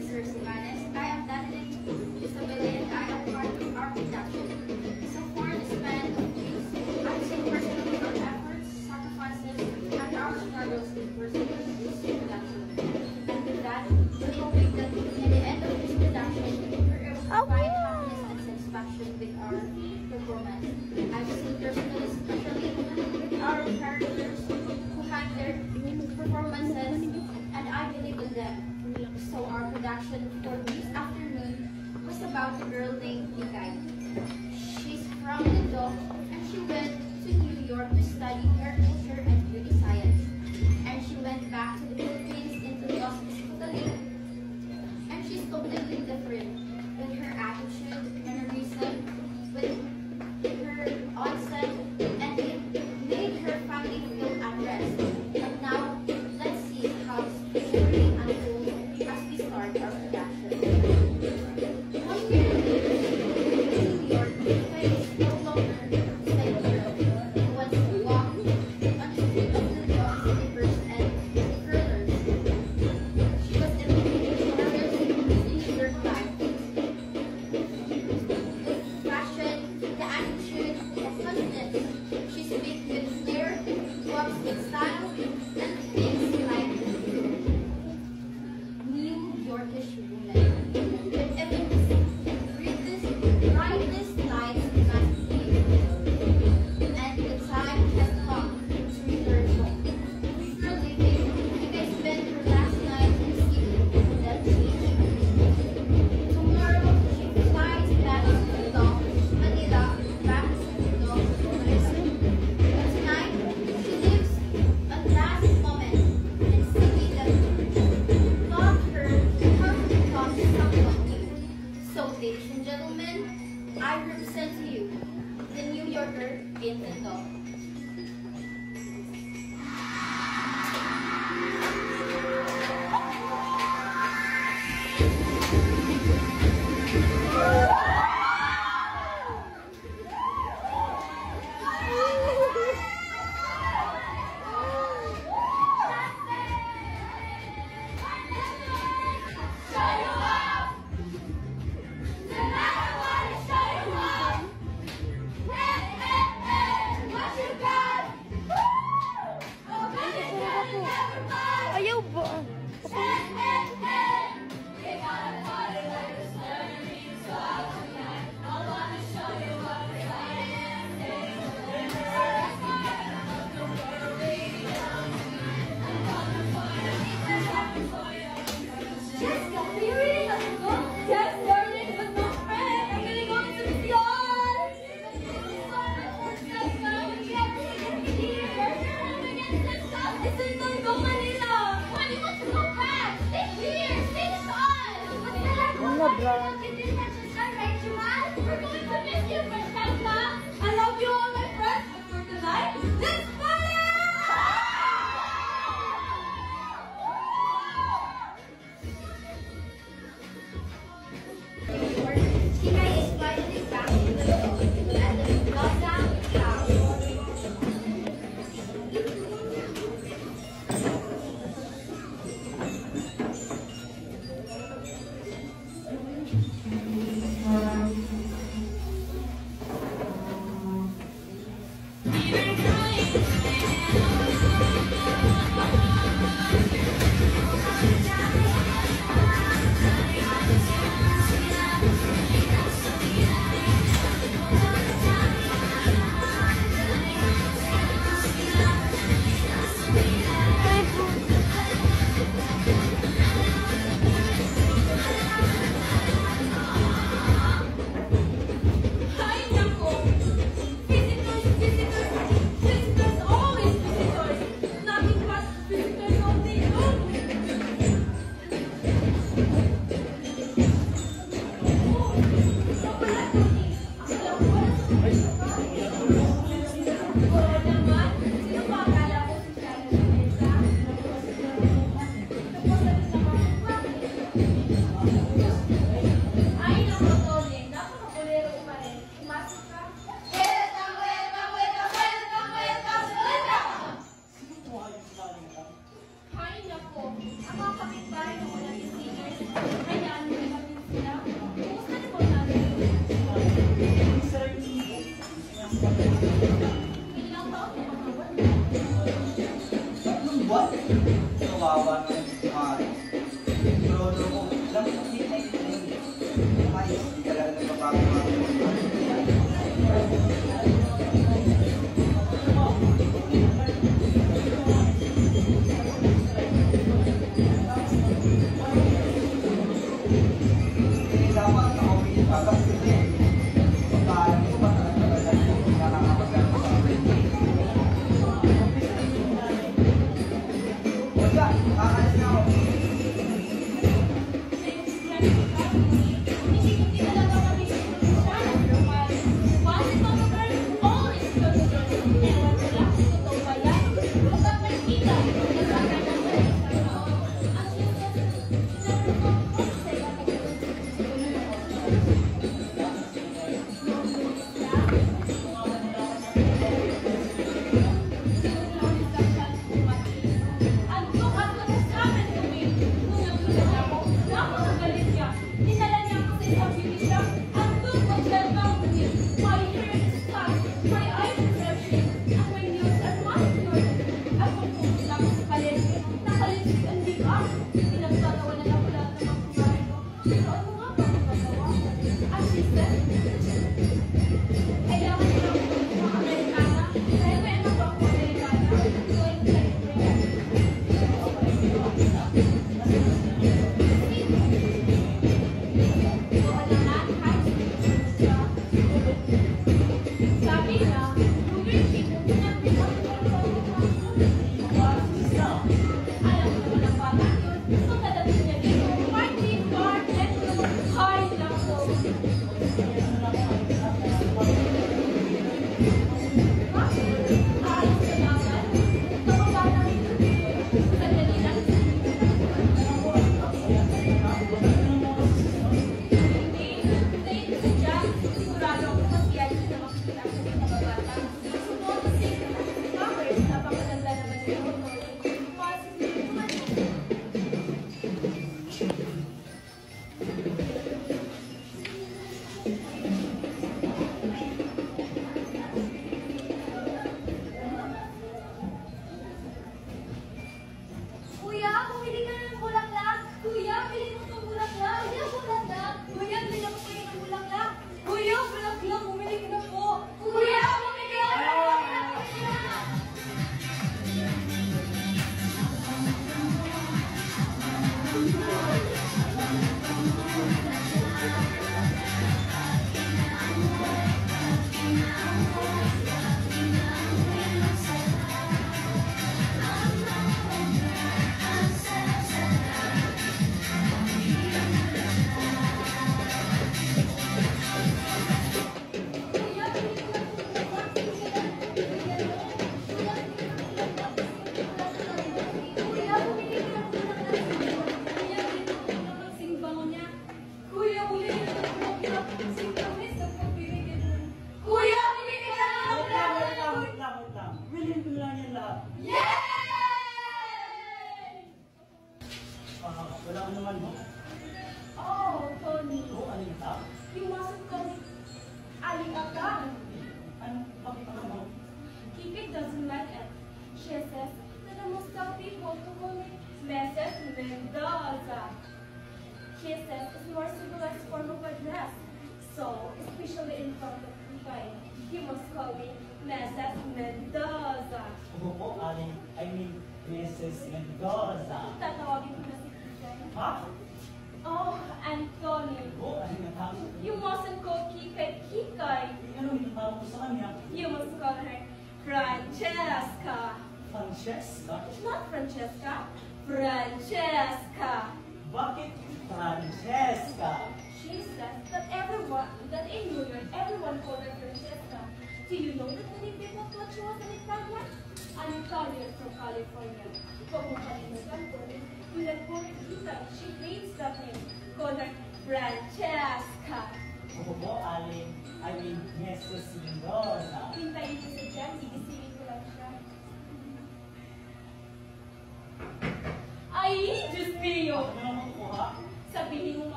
Sir Simanes. I am Danica Isabella and I am part of our production. So for the span of weeks, I've seen personally our efforts, sacrifices, and our struggles to pursue this production. And with that, we're hoping that in the end of this production, we're able to find happiness and satisfaction with our performance. I've seen personally, especially with our characters who had their performances, and I believe in them. So our production for this afternoon was about a girl named Nikay. She's from Indo and she went to New York to study hair culture and beauty science. And she went back to the Philippines into Los Angeles. And she's completely different with her attitude and her reason, with her onset, and it made her family feel at rest. And now, let's see how the story unfolds as we start our production. One year later, in New York, Nikay is no longer the same girl who wants to walk on the street of New York slippers and curlers. She was imitating others in her life. The fashion, the attitude, the confidence. She speaks with flair, walks with style, and thinks like New Yorkish woman. With effortless, brightest lights must be. And the time has come to return home. Before leaving, Nikay spent her last night in the city in that beach. Tomorrow, she flies back to Manila, back to But tonight, she lives a last moment in a city that taught her how to become someone new. So, ladies and gentlemen, I represent to you the New Yorker Vincent Dog. Ayaw ba? We're going to miss you, Francesca. I love you all, my friends. But for tonight, let's party! Nikay is finally back in the show, and the lockdown is out. Ay, naku. Ang mga kapitbahay ng walang singers ay Kawawa ng mahal. Brother ko, alam mo, hindi na yun. Ayos, hindi ka lang nagpapagawa.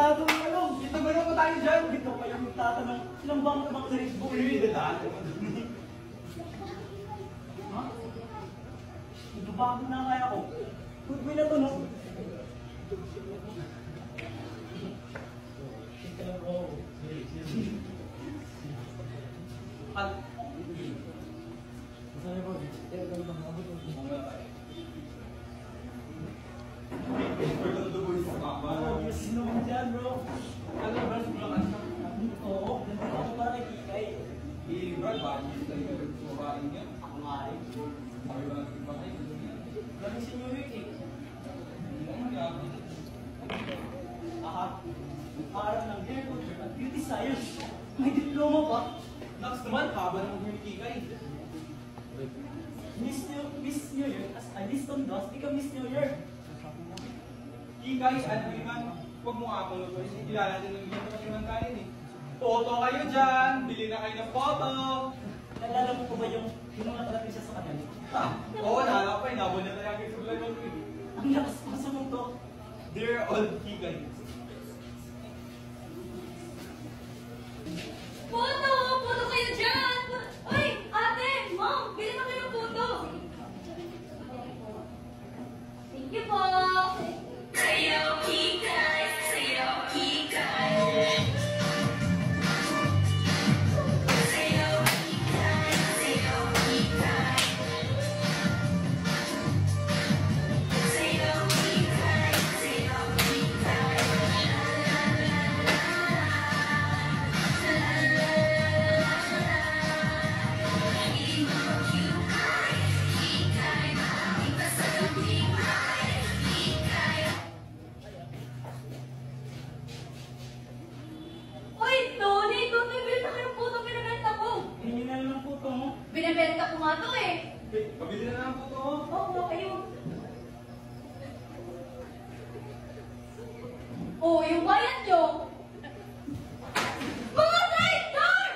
Masyadong ano. Dito ba naman tayo dyan? Ikaw pa yung tatanong, ilang bang mga Red Bull? Dadaan. Ha? Ibabago na kaya ako. Good way na to, no? At, Sino mo dyan, bro? ano ba sa bulakan? Oo, nandito ako para kay Kikay. Brad, bakit tayo sumain niya? Ako nga rin. Sabi ba natin ba tayo? Galing si New York eh. Hindi mo magyabang. Aha, parang ng hair culture at beauty science. May diploma pa. Next naman, haba ng huminikikay. Miss New Year, as a list on dust, ikaw Miss New Year. Kikay, ano naman? Huwag mo ako na kasi kilala natin ng ganito kasi naman tayo eh. Photo kayo dyan! Bili na kayo ng photo! Nalala mo ko ba yung mga talaga siya sa kanal? Oo, naalala pa eh. Nabon na tayo agad sa vlog ko eh. Ang lakas pa sa mundo. Dear old Kikay. Photo! Photo kayo dyan! Uy! Ate! Mom! Bili na kayo ng photo! Thank you po! Sayo Kikay! Sayo Kikay! Sayo Kikay! Sayo Kikay! Sayo Kikay! Sayo Kikay! Uy, Tony! Tony, bili na kayo ng photo binibenta ko! Hindi na lang ang puto mo. Binibenta ko nga to eh! Pabili na lang photo ko. Oo, kayo. Oh, yung bayad nyo! Mga traitor!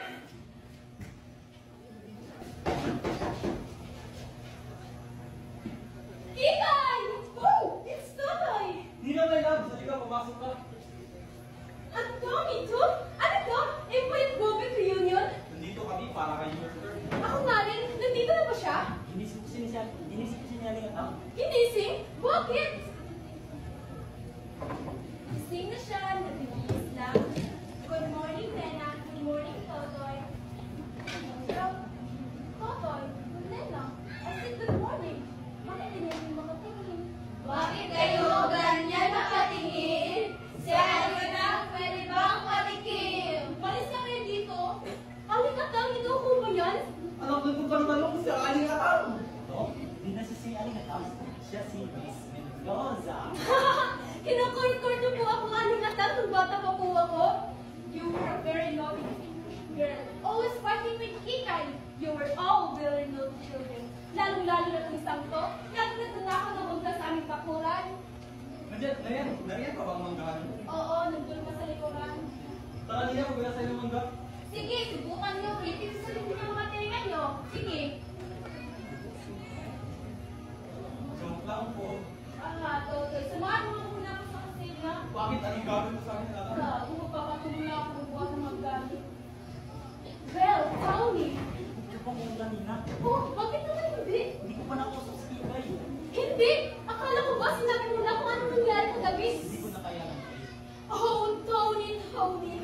Kikay! Oh, it's Totoy! Hindi na tayo love. Sige ka, pumasok ka. At Tommy, to? Ano to? Employee Gobet Reunion? Nandito kami para kayo worker. Ako nga rin, nandito na ba siya? Inisip ko sinyaling at ako. Ginising? Bakit? Gising na siya, nabibihis lang. Good morning, Nena. Good morning, Totoy. Totoy, good Nena. I said good morning. Bakit hindi niyo makatingin? Bakit kayo ganyan nakatingin? Si Alina, pwede bang patikim? Malis na kayo dito. Alikatang, ito ko ba yan? Alam ko kung tanong kung si Aling Atang. Ito, hindi na sisinyaling at ako. Siya si Miss Mendoza. Kinukulit-kulit niyo po ako aling atal nung bata pa po ako. You were a very loving girl. Always fighting with Kikay. You were all very naughty children. Lalo-lalo na itong isang to. Lalo na nanakaw na bangga sa aming bakuran. Nariyan pa bang manggahan? Oo, nagdulong ka sa likuran. Tara niya, magbila sa'yo ng mangga. Sige, subukan niyo. Itin sa likod ng mga tiringan niyo. Sige. Joke lang po. Totoy. Samahan mo muna ako sa kusina. Bakit? Anong gagawin mo sa akin? Alam? Kung magpapatuloy ako ng buwan ng maggamit. Well, tell me. Ito pang yung kanina. Oh, bakit naman hindi? Hindi ko pa nakausap si Kikay. Hindi! Akala ko ba sinabi mo na kung ano nangyari kagabi? Hindi ko na kaya lang. Oh, Tony, Tony.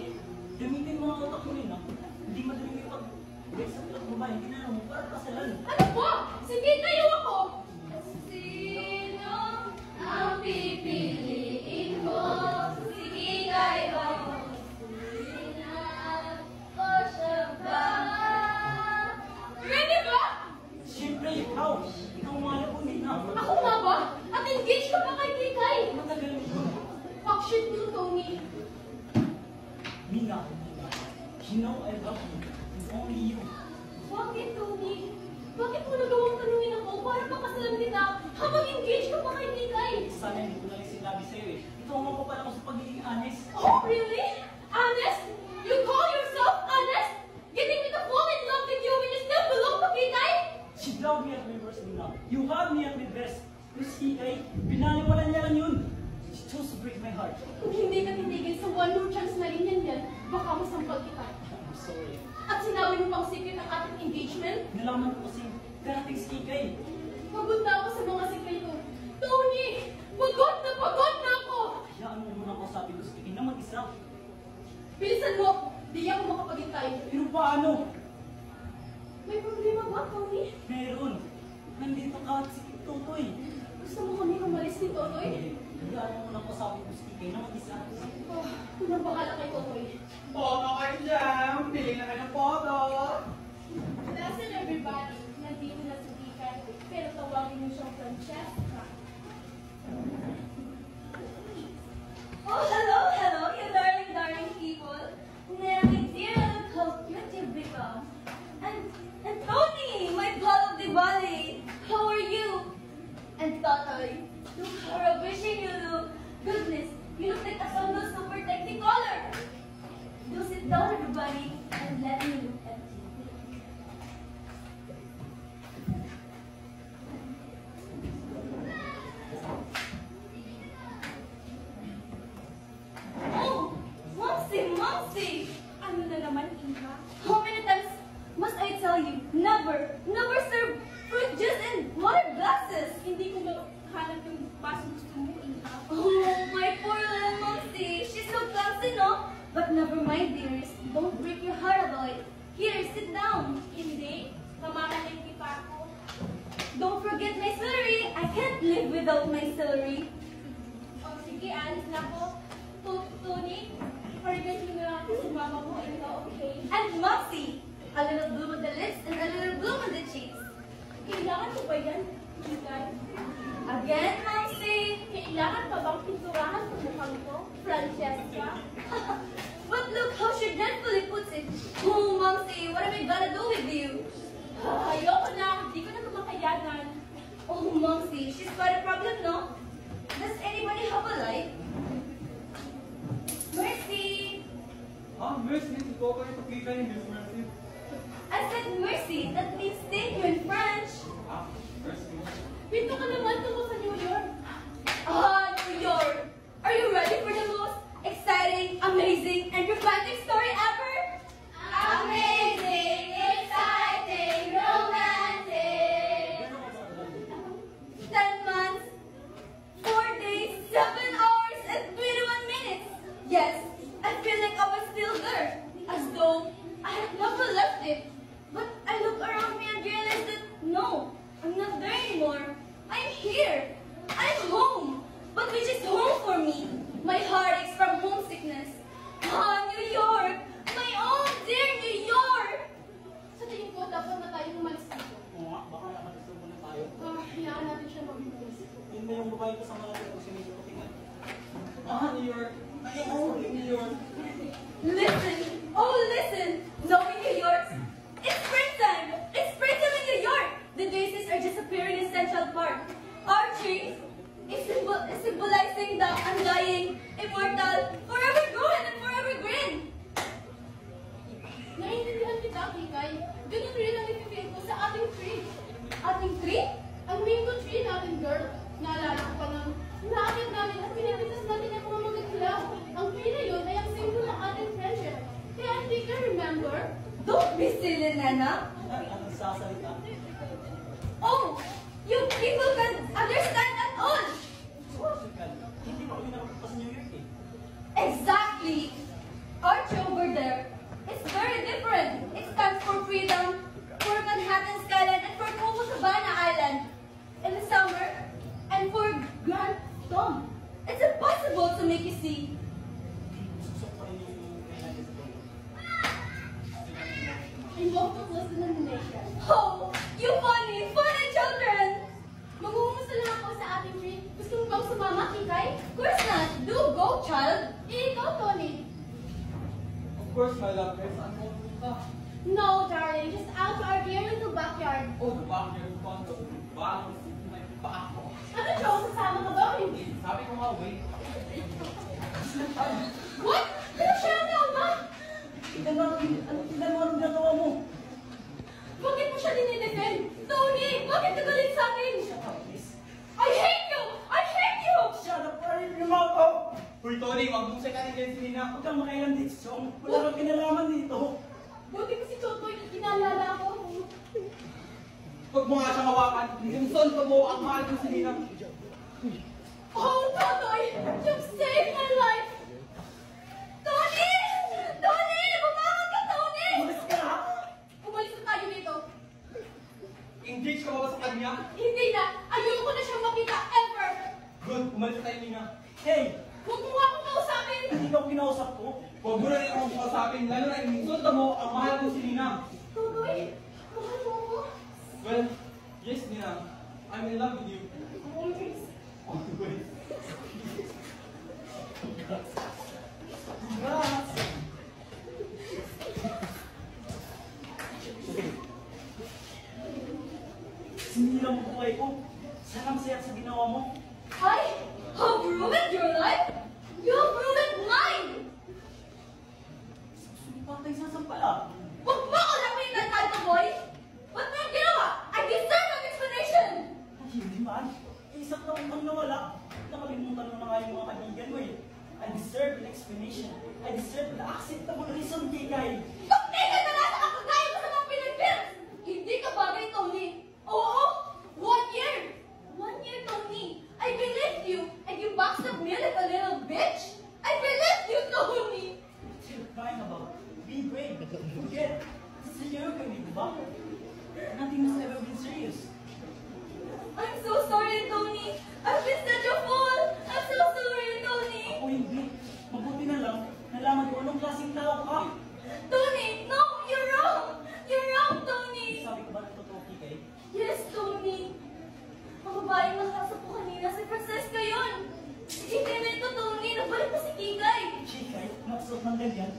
Gamitin mo ang utak mo rin, ha? Hindi madaling yung pag-break sa utak mo ba? Hindi na lang, para kasalan. Ano po? Sige, tayo ako. Sino ang pipiliin ko? Sige, tayo ako. Sinat ko siya ba? Ready ba? Siyempre, ikaw! Ikaw nga lang kung hindi na. Ako nga ba? At engage ka pa kay Kikay. Matagal mo. Fuck shit mo, Tony. Mina, you know I love you. It's only you. Bakit, Tony? Bakit mo nagawang tanungin ako para makasalan kita habang engage ka pa kay Kikay? Sana hindi ko na rin sinabi sa'yo eh. Ito ang mapapala ko sa pagiging honest. Oh, really? Honest? You call yourself honest? Getting me to fall in love with you when you still belong to Kikay? She loved me at my worst, Mina. You had me at my best. Miss Kikay, pinaliwalan niya lang yun. She chose to break my heart. Kung hindi ka tinigil sa one more chance na rin yan, baka masampal kita. I'm sorry. At sinabi mo pang secret ang ating engagement? Nalaman ko kasi karating si Kikay. Pagod na ako sa mga sikreto. Tony! Pagod na ako! Hayaan mo muna kausapin ko si Kikay na mag-isa. Bilisan mo! Di ako makapagintay. Pero paano? May problema ba, Tony? Meron. Nandito ka at si Totoy. Gusto mo kami umalis ni Totoy? Hayaan mo muna kausapin ko si Kikay na mag-isa. Oh, kung bahala kay Totoy. Photo kayo dyan! Bili na kayo ng photo! Listen everybody, nandito na si Kikay, pero tawagin niyo siyang Francesca. Oh, hello, you darling people. Neri, dear, look how cute you've become. And Tony, my ball of the valley, how are you? And Totoy, look how wishing you look. Goodness, you look like a sunless super technicolor. Do sit down, everybody, and let me look at you. Oh, Momsy! Ano na naman, Inka? How many times must I tell you, never serve fruit juice in water glasses? Hindi ko mahanap yung pasong gusto mo, Inka. Oh, my poor little Momsy. She's so clumsy, no? But never mind, dearest. Don't break your heart about it. Here, sit down. Hindi, mamakalingki pa ako. Don't forget my celery. I can't live without my celery. O sige, alis na ako. Tony, forget mo na ako si mama mo, Inka, okay? And Momsy, a little bloom on the lips and a little bloom on the cheeks. Kailangan ko ba yan, Inka? Again, Momsy. Kailangan pa bang pinturahan sa mukhang ko, Francesca? But look how she dreadfully puts it. Oh, Momsy, what am I gonna do with you? Ayoko na, di ko na kumakayanan. Oh, Momsy, she's got a problem, no? Does anybody have a life? Mercy! Ah, Mercy, ikaw pa rin Kikay, hindi si Mercy. I said mercy. That means thank you in French. Ah, Mercy. Pinto ka naman tungo sa New York. Ah, New York! Are you ready for the most exciting, amazing, and romantic story ever? Amazing, exciting, romantic. 10 months, 4 days, 7 hours, and 21 minutes. Yes, I feel like I was still there, as though I had never left it. But I look around me and realize that no, I'm not there anymore. I'm here. I'm home. But which is home for me? My heart aches from homesickness. Ah, New York! My own dear New York! Sa tingin ko, dapat na tayong umalis dito. Oo nga, baka nakadistro muna tayo. Hayaan natin siya mag-iwas. Yun na yung babae ko sa mga kung sinisukutingan. Ah, New York. Ay, oh, New York. Listen! Oh, listen! Knowing New York, it's springtime! It's springtime in New York! The daisies are just appearing in Central Park. Our tree is symbolizing the undying, immortal, forever growing and forever green! Naiintindihan kita, Kikay. Ganun rin ang ipipil ko sa ating tree. Ating tree? Ang mango tree natin, girl. Naalala ko pa nang naakit namin at pinapitas natin ang mga magaglaw. Ang tree na yun ay ang symbol ng ating friendship. Kaya hindi ka remember? Don't be silly, Nana! Ang sasalita. Oh! You people can understand at all! Hindi pa kami nakapunta sa New York eh. Exactly! Our tree over there is very different. It stands for freedom, for Manhattan skyline, and for Copacabana Island in the summer, and for Grand Tom. It's impossible to make you see. Susok pa rin yung kailangan ko. Invoke the close denomination. Oh, you funny children! Magmumusta lang ako sa ating tree. Gusto mo bang sumama, Kikay? Of course not. Do go, child. Ikaw, Tony. Of course, my love, guys. Ano ka? No, darling. Just out to our dear little backyard. Oh, the backyard condo. Wow, may pa ako. Ano, Joe? Sasama ka ba o hindi? Sabi ko nga, wait. What? Ano siya ba? Tignan mo ang ginagawa mo. Bakit mo siya dinidefend? Tony, bakit ka galit sa akin? Shut up, please. I hate you! I hate you! Shut up, pare, yung mouth ko! Uy, Tony, Totoy, wag mong sakanin dyan si Nina. Huwag kang makailang desisyon. Wala kang kinalaman dito. Buti ko si Totoy, kinalala ko. Huwag mo nga siyang hawakan. Yung son ko mo, ang mahal ko si Nina. Oh, Totoy! You've saved my life! Tony! Tony! Bumawag ka, Tony! Umalis ka na! Umalis na tayo dito. Engage ka ba sa kanya? Hindi na! Ayoko na siyang makita ever! Good, umalis tayo Nina. Hey! Huwag mo nga akong kausapin! Hindi ka kinausap ko. Huwag mo na rin akong kausapin, lalo na yung son mo, ang mahal ko si Nina. Totoy! Mahal mo ako? Well, yes Nina, I'm in love with you. Always. Always. Congrats! Sinira mo buhay ko. Sarang saya sa ginawa mo. I have ruined your life? You have ruined mine! Patay sa sampala. Huwag mo ako lapitan, Tito Boy! Ba't mo yung ginawa? I deserve an explanation! Ay, hindi man. Isang taon kang nawala. Nakalimutan mo na nga yung mga kaibigan mo eh. I deserve an explanation. I deserve an acceptable reason, Kikay. Tumigil na lang sa kakagaya mo sa mga pinagpil! Hindi ka bagay, Tony! Oo! 1 year! 1 year, Tony! I believed you, and you backstabbed me like a little bitch! I believed you, Tony! What you're crying about? Be brave. Forget. This is a year ago, di ba? Nothing has ever been serious. I'm so sorry, Tony! I've been such a fool! I'm so sorry, Tony! Ako hindi. Mabuti na lang. Nalaman ko anong klaseng tao ka. Tony! No! You're wrong! You're wrong, Tony! Sabi ko ba ng totoo, Kikay? Yes, Tony! Ang babaeng nakasap ko kanina, si Francesca yun! Hindi na ito, Tony! Nabalik mo si Kikay! Kikay, magsuot ng ganyan.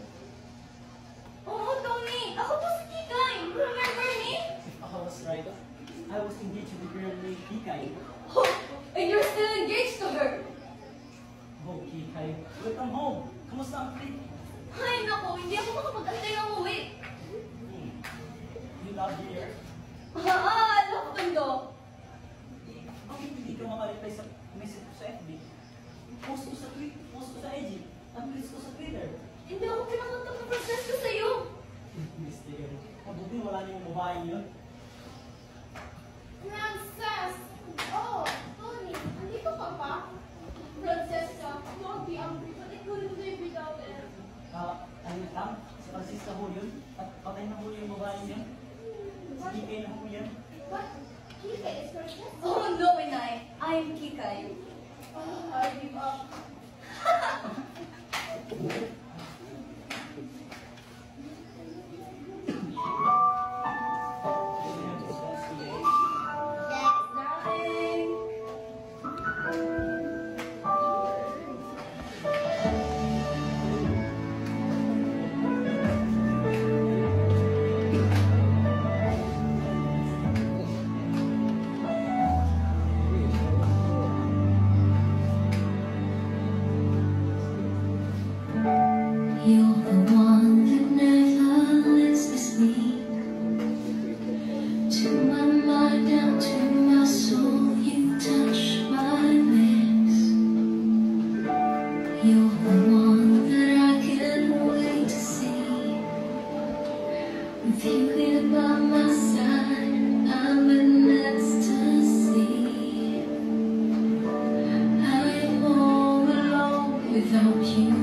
Oo, Tony! Ako po si Kikay! Remember me? Ako was right. I was engaged with a girl named Kikay. Oh, and you're still engaged to her! Oh, Kikay. Welcome home. Kamusta ang trip? Ay, naku! Hindi ako makapag-antay ng uwi! You love here? Alam ko! Bakit hindi ka makareply sa message ko sa FB? Post ko sa tweet, post ko sa IG, at tweet ko sa Twitter. Hindi ako pinakontak ng Francesca sa'yo! Mister, mabuti wala niyong babaeng yun. Frances! Oh, Tony, andito ka pa? Francesca, don't be angry, but I couldn't live without it. Ayun lang, si Francisca ho yun, at patay na ho yung babaeng yun. Si Kikay na ho yan. What? Kika is Francesca? Oh, no, Inay! I'm Kikay. Oh, I give up. Yes, darling! You're the one that never lets me sleep. To my mind, down to my soul, you touch my lips. You're the one that I can't wait to see. With you here by my side, I'm in ecstasy. I'm all alone without you.